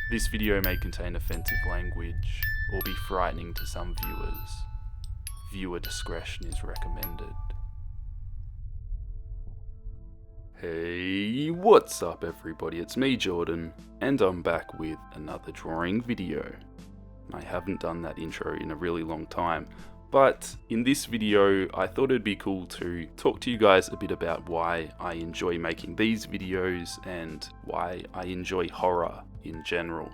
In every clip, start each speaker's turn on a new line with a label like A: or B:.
A: This video may contain offensive language or be frightening to some viewers. Viewer discretion is recommended. Hey, what's up everybody? It's me, Jordan, and I'm back with another drawing video. I haven't done that intro in a really long time, but in this video I thought it'd be cool to talk to you guys a bit about why I enjoy making these videos and why I enjoy horror in general.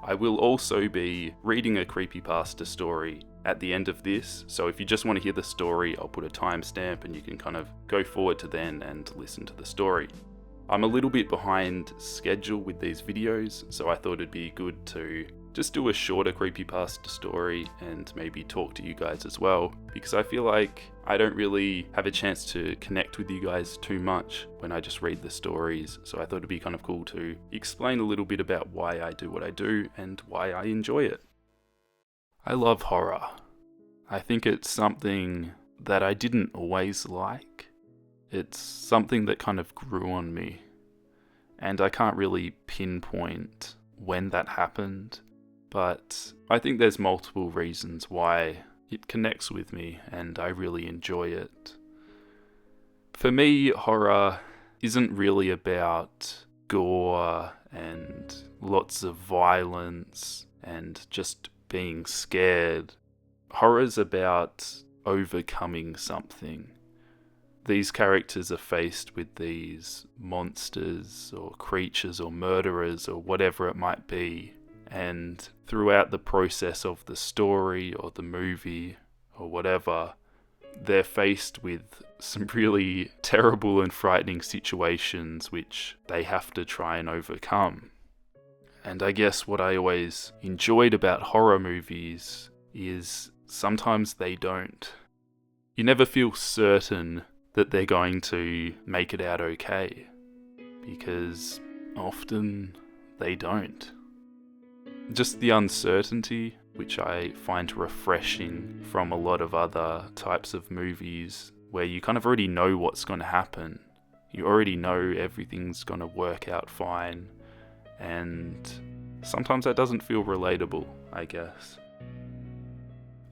A: I will also be reading a creepypasta story at the end of this, so if you just want to hear the story, I'll put a timestamp and you can kind of go forward to then and listen to the story. I'm a little bit behind schedule with these videos, so I thought it'd be good to just do a shorter creepypasta story and maybe talk to you guys as well, because I feel like I don't really have a chance to connect with you guys too much when I just read the stories, so I thought it'd be kind of cool to explain a little bit about why I do what I do and why I enjoy it. I love horror. I think it's something that I didn't always like. It's something that kind of grew on me, and I can't really pinpoint when that happened. But I think there's multiple reasons why it connects with me and I really enjoy it. For me, horror isn't really about gore and lots of violence and just being scared. Horror's about overcoming something. These characters are faced with these monsters or creatures or murderers or whatever it might be. And throughout the process of the story or the movie or whatever, they're faced with some really terrible and frightening situations which they have to try and overcome. And I guess what I always enjoyed about horror movies is sometimes they don't. You never feel certain that they're going to make it out okay, because often they don't. Just the uncertainty, which I find refreshing from a lot of other types of movies, where you kind of already know what's going to happen. You already know everything's going to work out fine, and sometimes that doesn't feel relatable, I guess.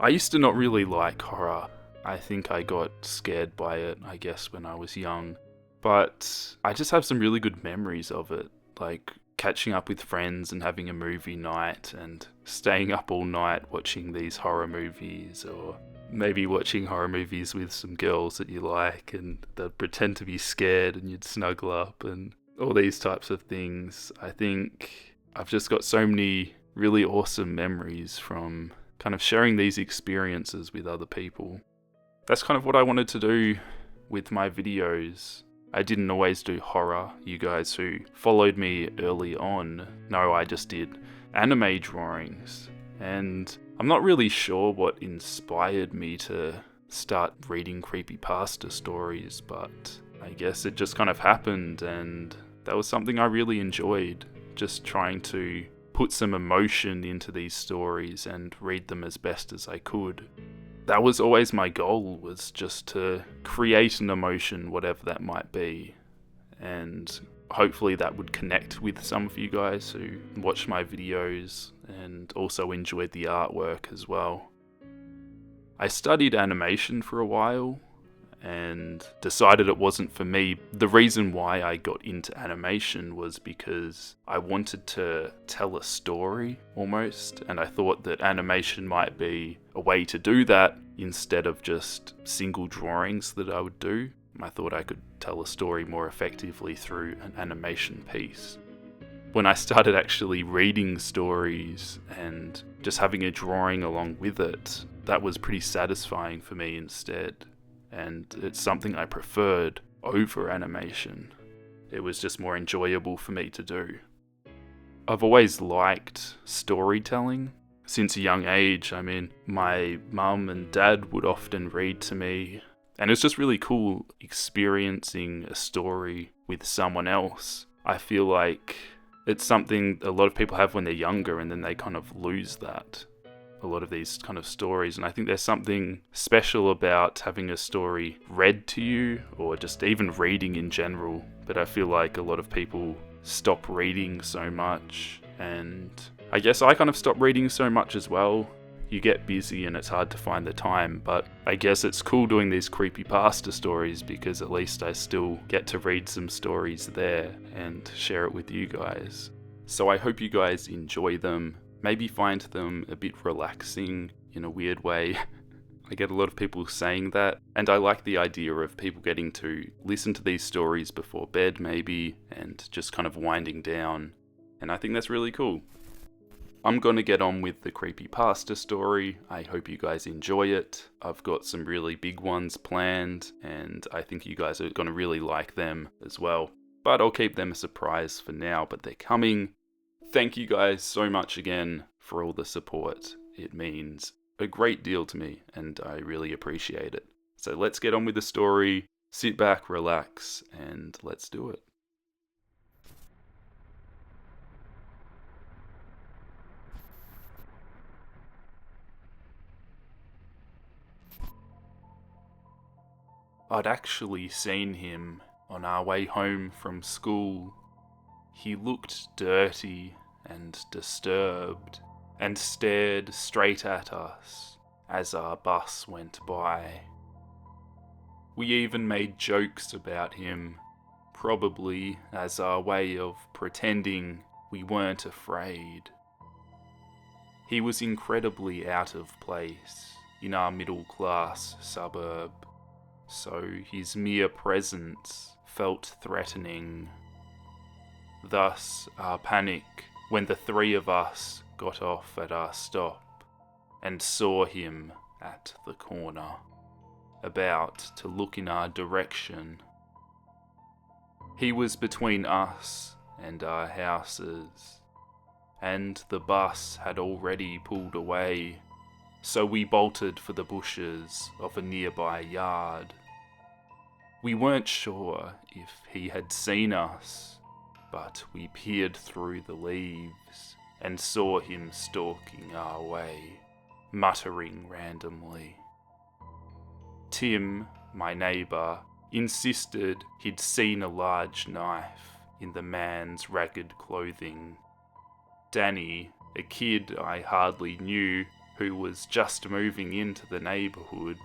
A: I used to not really like horror. I think I got scared by it, I guess, when I was young. But I just have some really good memories of it, like catching up with friends and having a movie night and staying up all night watching these horror movies, or maybe watching horror movies with some girls that you like and they'd pretend to be scared and you'd snuggle up and all these types of things. I think I've just got so many really awesome memories from kind of sharing these experiences with other people. That's kind of what I wanted to do with my videos. I didn't always do horror. You guys who followed me early on know I just did anime drawings. And I'm not really sure what inspired me to start reading creepypasta stories, but I guess it just kind of happened, and that was something I really enjoyed, just trying to put some emotion into these stories and read them as best as I could. That was always my goal, was just to create an emotion, whatever that might be. And hopefully that would connect with some of you guys who watch my videos and also enjoyed the artwork as well. I studied animation for a while and decided it wasn't for me. The reason why I got into animation was because I wanted to tell a story almost, and I thought that animation might be a way to do that instead of just single drawings that I would do. I thought I could tell a story more effectively through an animation piece. When I started actually reading stories and just having a drawing along with it, that was pretty satisfying for me instead. And it's something I preferred over animation. It was just more enjoyable for me to do. I've always liked storytelling since a young age. I mean, my mum and dad would often read to me, and it's just really cool experiencing a story with someone else. I feel like it's something a lot of people have when they're younger, and then they kind of lose that. A lot of these kind of stories, and I think there's something special about having a story read to you, or just even reading in general. But I feel like a lot of people stop reading so much and I guess I kind of stopped reading so much as well. You get busy and it's hard to find the time, but I guess it's cool doing these creepypasta stories because at least I still get to read some stories there and share it with you guys. So I hope you guys enjoy them, maybe find them a bit relaxing in a weird way. I get a lot of people saying that, and I like the idea of people getting to listen to these stories before bed maybe, and just kind of winding down, and I think that's really cool. I'm gonna get on with the creepypasta story. I hope you guys enjoy it. I've got some really big ones planned, and I think you guys are gonna really like them as well. But I'll keep them a surprise for now, but they're coming. Thank you guys so much again for all the support. It means a great deal to me, and I really appreciate it. So let's get on with the story, sit back, relax, and let's do it. I'd actually seen him on our way home from school. He looked dirty and disturbed, and stared straight at us as our bus went by. We even made jokes about him, probably as our way of pretending we weren't afraid. He was incredibly out of place in our middle-class suburb, so his mere presence felt threatening. Thus our panic when the three of us got off at our stop and saw him at the corner, about to look in our direction. He was between us and our houses, and the bus had already pulled away, so we bolted for the bushes of a nearby yard. We weren't sure if he had seen us, but we peered through the leaves and saw him stalking our way, muttering randomly. Tim, my neighbour, insisted he'd seen a large knife in the man's ragged clothing. Danny, a kid I hardly knew who was just moving into the neighbourhood,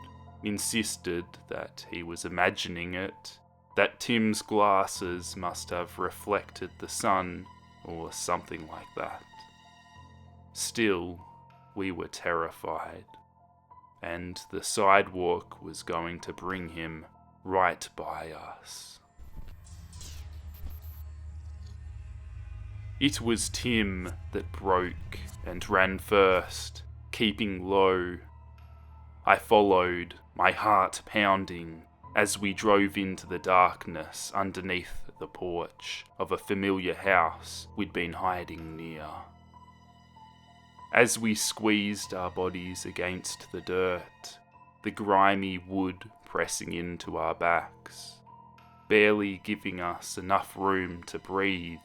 A: insisted that he was imagining it, that Tim's glasses must have reflected the sun or something like that. Still, we were terrified, and the sidewalk was going to bring him right by us. It was Tim that broke and ran first, keeping low. I followed, my heart pounding, as we drove into the darkness underneath the porch of a familiar house we'd been hiding near. As we squeezed our bodies against the dirt, the grimy wood pressing into our backs, barely giving us enough room to breathe.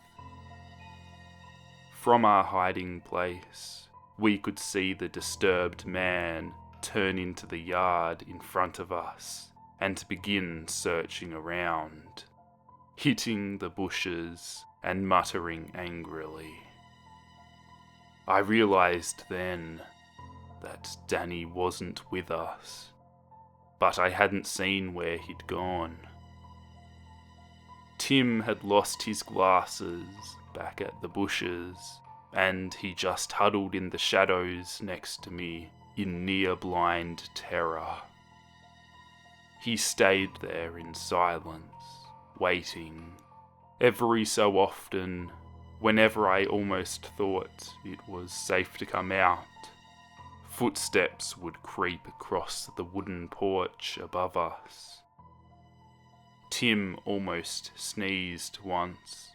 A: From our hiding place, we could see the disturbed man turn into the yard in front of us and begin searching around, hitting the bushes and muttering angrily. I realised then that Danny wasn't with us, but I hadn't seen where he'd gone. Tim had lost his glasses back at the bushes, and he just huddled in the shadows next to me in near-blind terror. He stayed there in silence, waiting. Every so often, whenever I almost thought it was safe to come out, footsteps would creep across the wooden porch above us. Tim almost sneezed once,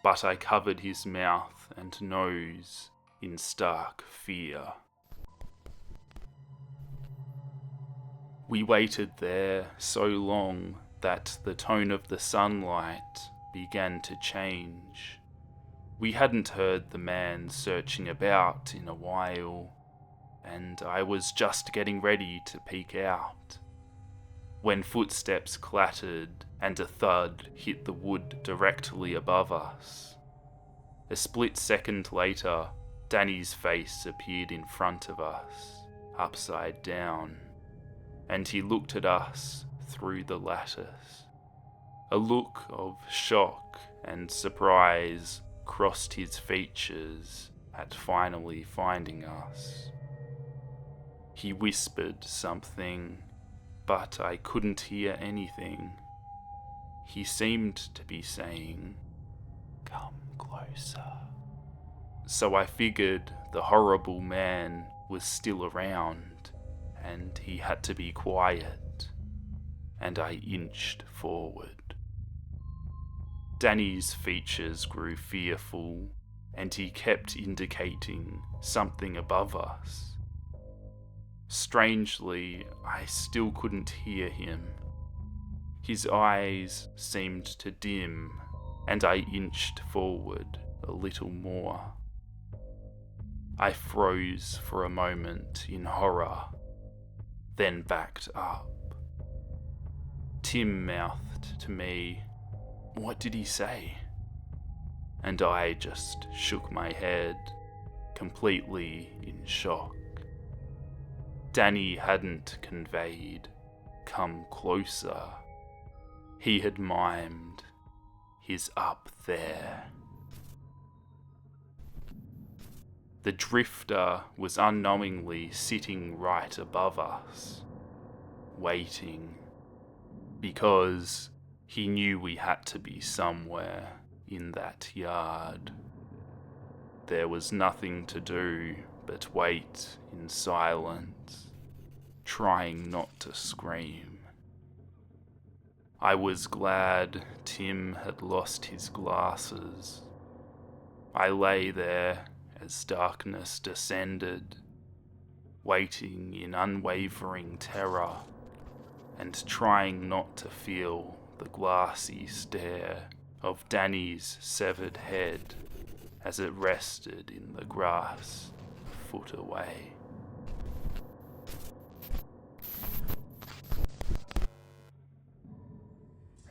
A: but I covered his mouth and nose in stark fear. We waited there so long that the tone of the sunlight began to change. We hadn't heard the man searching about in a while, and I was just getting ready to peek out, when footsteps clattered and a thud hit the wood directly above us. A split second later, Danny's face appeared in front of us, upside down, and he looked at us through the lattice. A look of shock and surprise crossed his features at finally finding us. He whispered something, but I couldn't hear anything. He seemed to be saying, "Come closer." So I figured the horrible man was still around, and he had to be quiet, and I inched forward. Danny's features grew fearful, and he kept indicating something above us. Strangely, I still couldn't hear him. His eyes seemed to dim, and I inched forward a little more. I froze for a moment in horror, then backed up. Tim mouthed to me, "What did he say?" And I just shook my head, completely in shock. Danny hadn't conveyed, "Come closer." He had mimed, "He's up there." The drifter was unknowingly sitting right above us, waiting, because he knew we had to be somewhere in that yard. There was nothing to do but wait in silence, trying not to scream. I was glad Tim had lost his glasses. I lay there as darkness descended, waiting in unwavering terror and trying not to feel the glassy stare of Danny's severed head as it rested in the grass a foot away.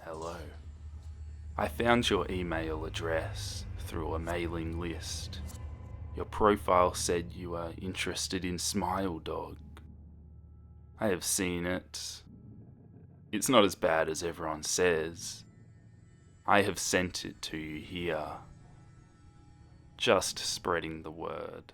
A: Hello. I found your email address through a mailing list. Your profile said you are interested in Smile Dog. I have seen it. It's not as bad as everyone says. I have sent it to you here. Just spreading the word.